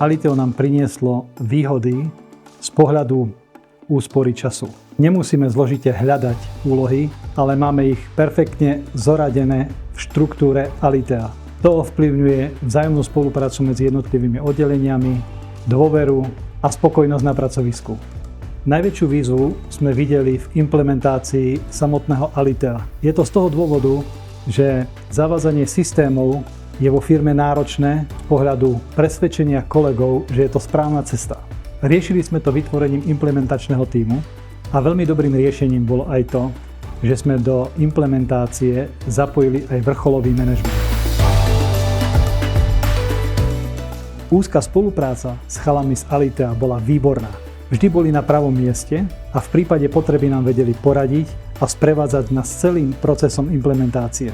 Aliteo nám prinieslo výhody z pohľadu úspory času. Nemusíme zložite hľadať úlohy, ale máme ich perfektne zoradené v štruktúre Alitea. To ovplyvňuje vzájomnú spoluprácu medzi jednotlivými oddeleniami, dôveru a spokojnosť na pracovisku. Najväčšiu výzvu sme videli v implementácii samotného Alitea. Je to z toho dôvodu, že zavádzanie systémov je vo firme náročné z pohľadu presvedčenia kolegov, že je to správna cesta. Riešili sme to vytvorením implementačného tímu a veľmi dobrým riešením bolo aj to, že sme do implementácie zapojili aj vrcholový manažment. Úzka spolupráca s chalami z Alitea bola výborná. Vždy boli na pravom mieste a v prípade potreby nám vedeli poradiť a sprevádzať nás celým procesom implementácie.